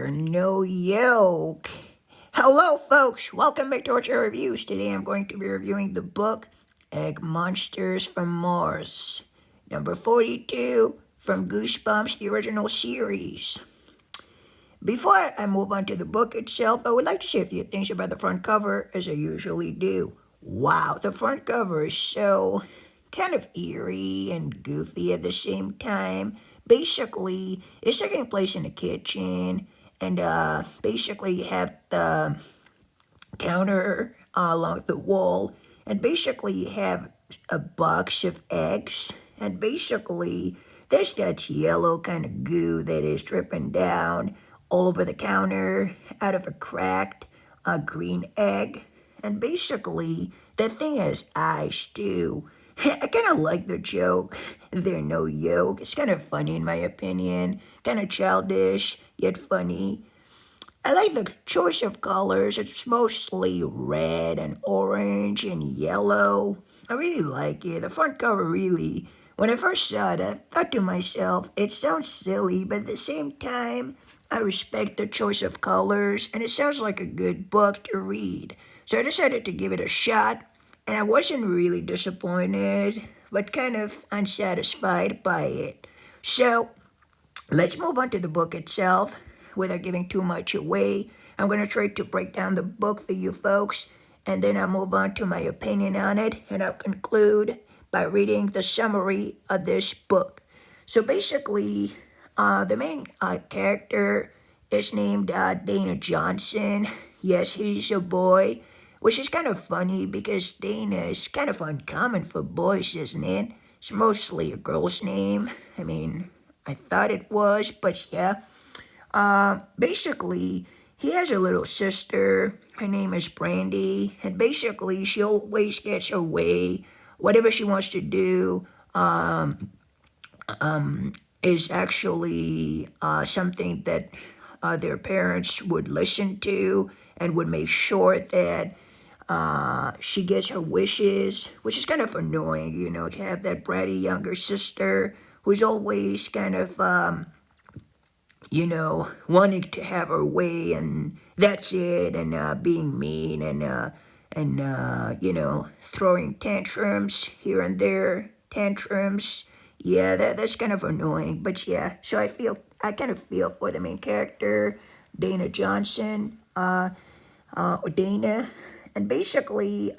Chapter, no yoke. Hello, folks. Welcome back to our reviews. Today I'm going to be reviewing the book Egg Monsters from Mars, number 42 from Goosebumps, the original series. Before I move on to the book itself, I would like to say a few things about the front cover, as I usually do. Wow, the front cover is so kind of eerie and goofy at the same time. Basically, it's taking place in a kitchen, and basically you have the counter along the wall, and basically you have a box of eggs, and basically there's that yellow kind of goo that is dripping down all over the counter out of a cracked green egg, and basically that thing has eyes too. I kind of like the joke. There's no yolk. It's kind of funny in my opinion. Kind of childish, yet funny. I like the choice of colors. It's mostly red and orange and yellow. I really like it. The front cover really, when I first saw it, I thought to myself, it sounds silly, but at the same time, I respect the choice of colors, and it sounds like a good book to read. So I decided to give it a shot, and I wasn't really disappointed, but kind of unsatisfied by it. So let's move on to the book itself without giving too much away. I'm going to try to break down the book for you folks, and then I'll move on to my opinion on it, and I'll conclude by reading the summary of this book. So basically, the main character is named Dana Johnson. Yes, he's a boy, which is kind of funny because Dana is kind of uncommon for boys, isn't it? It's mostly a girl's name. I mean, I thought it was, but yeah. Basically, he has a little sister. Her name is Brandy, and basically, she always gets her way. Whatever she wants to do, is actually something that their parents would listen to and would make sure that she gets her wishes, which is kind of annoying, to have that bratty younger sister who's always kind of wanting to have her way, and that's it, and being mean, and throwing tantrums here and there, tantrums. Yeah, that's kind of annoying, but yeah. So I kind of feel for the main character, Dana Johnson, Dana, and basically,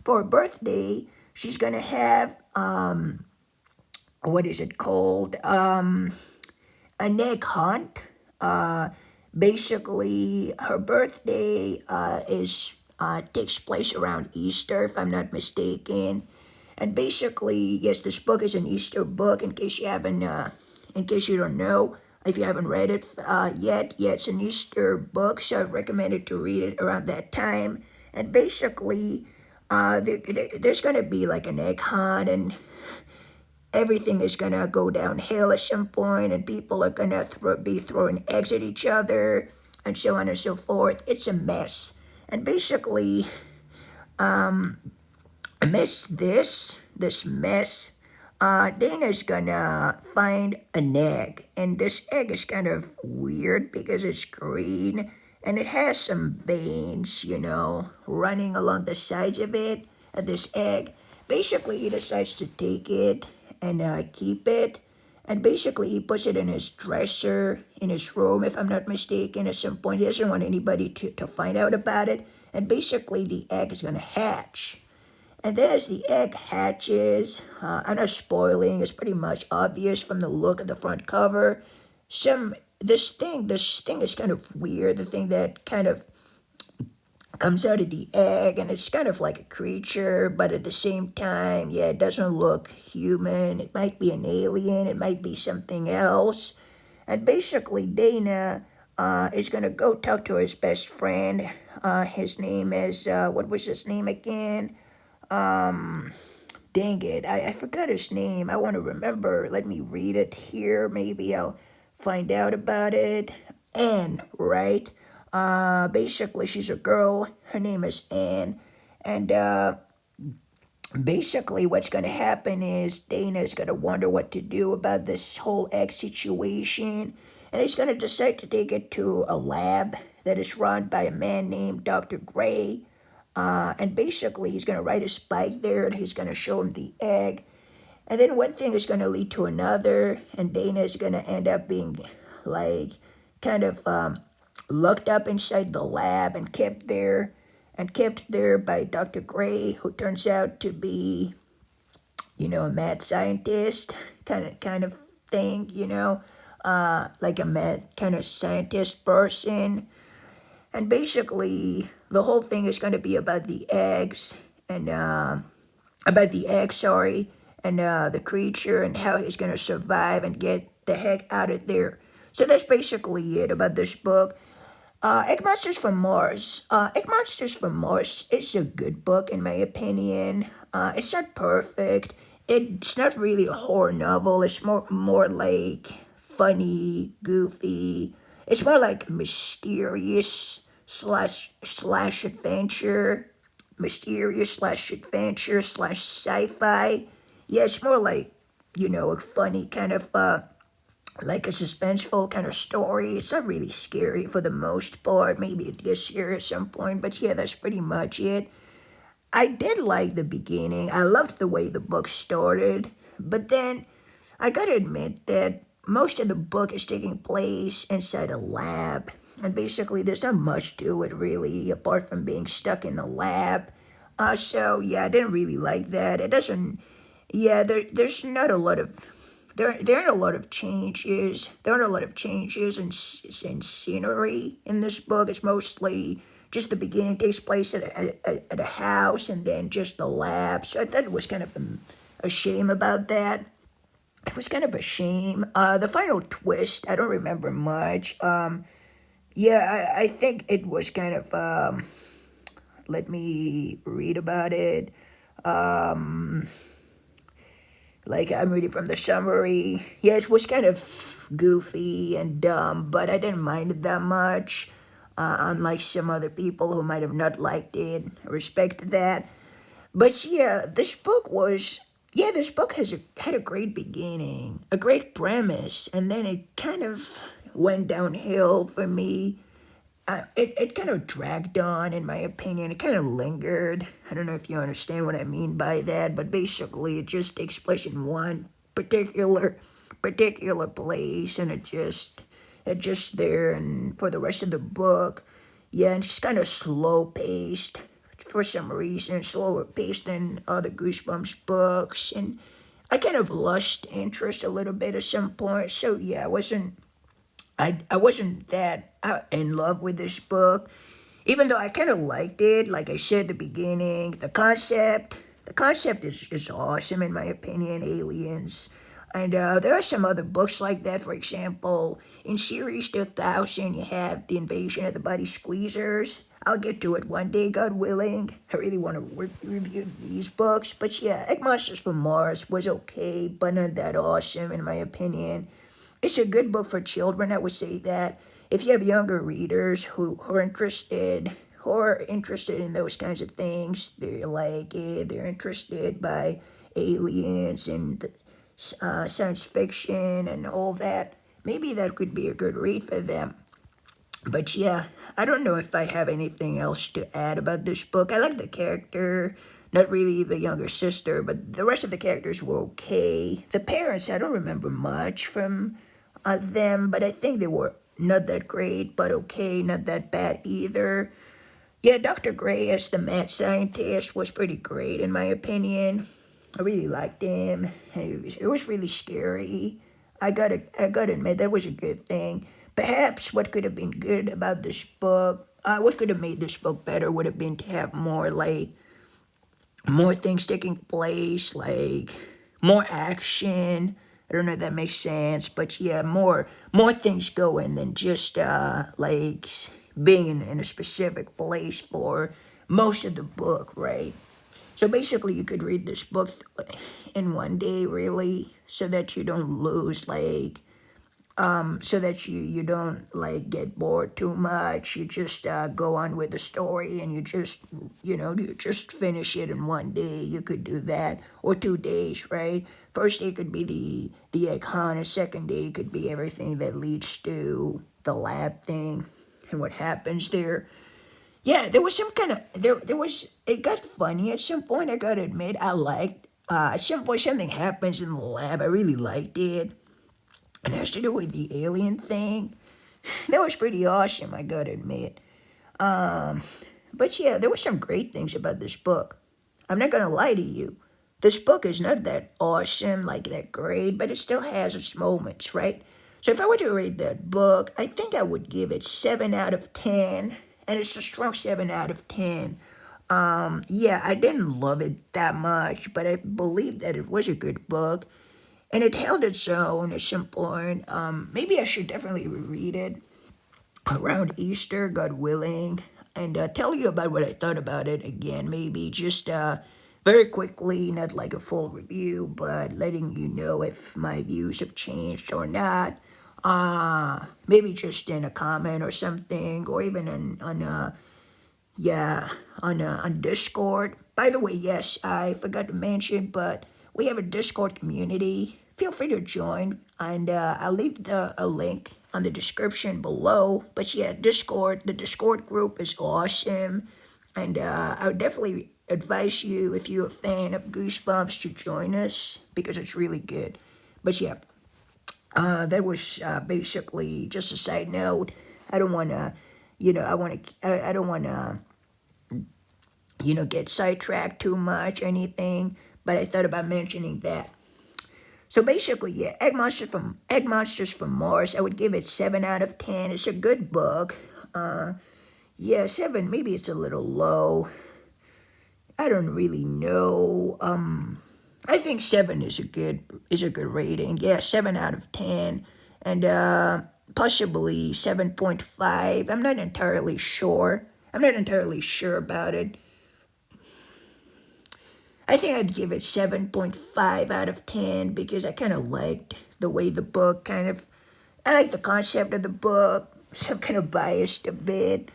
for her birthday, she's gonna have what is it called? An egg hunt. Basically, her birthday is takes place around Easter, if I'm not mistaken. And basically, yes, this book is an Easter book. In case you don't know, if you haven't read it yet, yeah, it's an Easter book, so I've recommended to read it around that time. And basically, there's gonna be like an egg hunt, and everything is gonna go downhill at some point, and people are gonna be throwing eggs at each other, and so on and so forth. It's a mess. And basically, amidst this mess, Dana's gonna find an egg, and this egg is kind of weird because it's green and it has some veins, running along the sides of it. This egg. Basically, he decides to take it and keep it. And basically, he puts it in his dresser, in his room, if I'm not mistaken. At some point, he doesn't want anybody to find out about it. And basically, the egg is going to hatch. And then as the egg hatches, I'm not spoiling, it's pretty much obvious from the look of the front cover. This thing is kind of weird. The thing that kind of comes out of the egg, and it's kind of like a creature, but at the same time, yeah, it doesn't look human. It might be an alien, it might be something else. And basically, Dana is gonna go talk to his best friend. His name is what was his name again? Dang it, I forgot his name. I want to remember. Let me read it here. Maybe I'll find out about it. Anne, right? Basically, she's a girl. Her name is Anne. And basically what's going to happen is Dana's going to wonder what to do about this whole egg situation, and he's going to decide to take it to a lab that is run by a man named Dr. Gray. And basically, he's going to ride a spike there, and he's going to show him the egg. And then one thing is going to lead to another, and Dana is going to end up being like kind of locked up inside the lab and kept there by Dr. Gray, who turns out to be, a mad scientist kind of thing, like a mad kind of scientist person. And basically, the whole thing is going to be about the eggs and about the egg, sorry, and the creature and how he's going to survive and get the heck out of there. So that's basically it about this book. Egg Monsters from Mars. Egg Monsters from Mars is a good book in my opinion. It's not perfect. It's not really a horror novel. It's more like funny, goofy. It's more like mysterious slash adventure, mysterious/adventure slash sci-fi. Yeah, it's more like a funny kind of like a suspenseful kind of story. It's not really scary for the most part. Maybe it gets scary at some point, but yeah, that's pretty much it. I did like the beginning. I loved the way the book started, but then I gotta admit that most of the book is taking place inside a lab, and basically there's not much to it really, apart from being stuck in the lab. So yeah, I didn't really like that. It doesn't. Yeah, there's not a lot of there aren't a lot of changes. There aren't a lot of changes in scenery in this book. It's mostly just the beginning takes place at a house and then just the lab. So I thought it was kind of a shame about that. It was kind of a shame. The final twist, I don't remember much. Yeah, I think it was kind of, let me read about it. Like, I'm reading from the summary. Yeah, it was kind of goofy and dumb, but I didn't mind it that much. Unlike some other people who might have not liked it. I respect that. But yeah, this book had a great beginning, a great premise, and then it kind of went downhill for me. It kind of dragged on, in my opinion. It kind of lingered. I don't know if you understand what I mean by that, but basically, it just takes place in one particular place, and it just there, and for the rest of the book, yeah, and it's kind of slow paced for some reason, slower paced than other Goosebumps books, and I kind of lost interest a little bit at some point. So yeah, I wasn't that in love with this book, even though I kind of liked it. Like I said at the beginning, the concept is awesome in my opinion. Aliens, and there are some other books like that. For example, in Series 2000, you have The Invasion of the Body Squeezers. I'll get to it one day, God willing. I really want to review these books, but yeah, Egg Monsters from Mars was okay, but not that awesome in my opinion. It's a good book for children, I would say that. If you have younger readers who are interested in those kinds of things, they're like they're interested by aliens and science fiction and all that. Maybe that could be a good read for them. But yeah, I don't know if I have anything else to add about this book. I like the character, not really the younger sister, but the rest of the characters were okay. The parents, I don't remember much from them, but I think they were not that great, but okay, not that bad either. Yeah, Dr. Gray as the mad scientist was pretty great in my opinion. I really liked him. It was really scary. I gotta admit that was a good thing. Perhaps what could have been good about this book, what could have made this book better would have been to have more things taking place, like more action. I don't know if that makes sense, but yeah, more things going than just like being in a specific place for most of the book, right? So basically, you could read this book in one day, really, so that you don't lose like so that you don't like get bored too much. You just go on with the story, and you just finish it in one day. You could do that, or 2 days, right? First day could be the egg hunt, and second day could be everything that leads to the lab thing and what happens there. Yeah, there was some kind of there was it got funny at some point. I gotta admit, I liked at some point something happens in the lab. I really liked it. It has to do with the alien thing. That was pretty awesome, I gotta admit. Um, but yeah, there were some great things about this book. I'm not gonna lie to you. This book is not that awesome, like that great, but it still has its moments, right? So if I were to rate that book, I think I would give it 7 out of 10, and it's a strong 7 out of 10. Yeah, I didn't love it that much, but I believe that it was a good book, and it held its own at some point. Maybe I should definitely reread it around Easter, God willing, and tell you about what I thought about it again. Maybe just very quickly, not like a full review, but letting you know if my views have changed or not. Maybe just in a comment or something, or even yeah, on Discord. By the way, yes, I forgot to mention, but we have a Discord community. Feel free to join, and I'll leave a link on the description below. But yeah, the Discord group is awesome, and I would definitely advise you, if you're a fan of Goosebumps, to join us because it's really good. But yeah, that was basically just a side note. I don't want to, I don't want to get sidetracked too much or anything, but I thought about mentioning that. So basically, yeah, Egg Monsters from Mars. I would give it 7 out of 10. It's a good book. Yeah, 7. Maybe it's a little low. I don't really know. I think 7 is a good rating. Yeah, 7 out of 10, and possibly 7.5. I'm not entirely sure. I'm not entirely sure about it. I think I'd give it 7.5 out of 10 because I kind of liked the way the book I like the concept of the book, so I'm kind of biased a bit.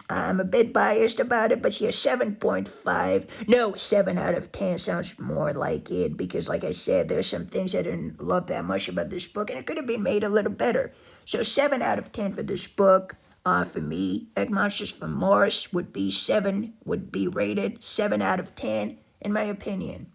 I'm a bit biased about it, but yeah, 7.5. No, 7 out of 10 sounds more like it because, like I said, there's some things I didn't love that much about this book, and it could have been made a little better. So 7 out of 10 for this book. For me, Egg Monsters from Mars would be rated 7 out of 10 in my opinion.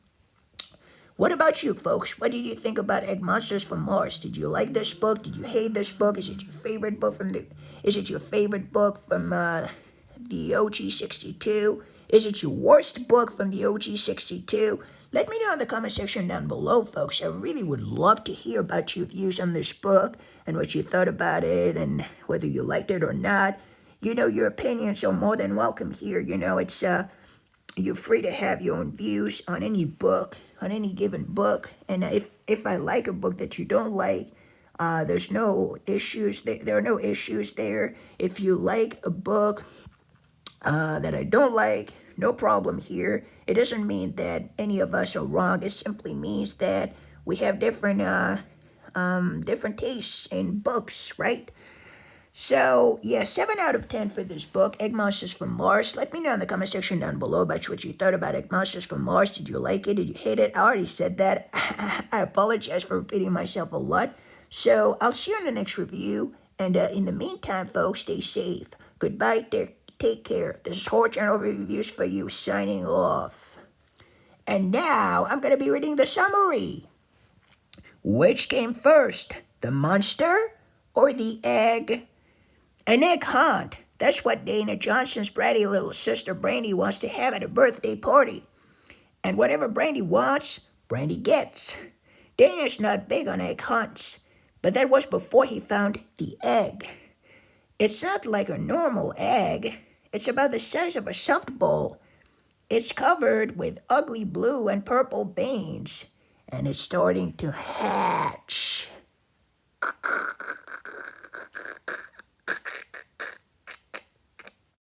What about you, folks? What did you think about Egg Monsters from Mars? Did you like this book? Did you hate this book? Is it your favorite book from the? Is it your favorite book from the OG 62? Is it your worst book from the OG 62? Let me know in the comment section down below, folks. I really would love to hear about your views on this book and what you thought about it and whether you liked it or not. Your opinions are more than welcome here. You're free to have your own views on any book, on any given book. And if I like a book that you don't like, there's no issues. There are no issues there. If you like a book that I don't like, no problem here. It doesn't mean that any of us are wrong. It simply means that we have different tastes in books, right? So, yeah, 7 out of 10 for this book, Egg Monsters from Mars. Let me know in the comment section down below about what you thought about Egg Monsters from Mars. Did you like it? Did you hate it? I already said that. I apologize for repeating myself a lot. So, I'll see you in the next review. And in the meantime, folks, stay safe. Goodbye. Take care. This is Horror Channel Reviews for you, signing off. And now, I'm going to be reading the summary. Which came first, the monster or the egg? An egg hunt. That's what Dana Johnson's bratty little sister Brandy wants to have at a birthday party. And whatever Brandy wants, Brandy gets. Dana's not big on egg hunts, but that was before he found the egg. It's not like a normal egg. It's about the size of a softball. It's covered with ugly blue and purple veins, and it's starting to hatch.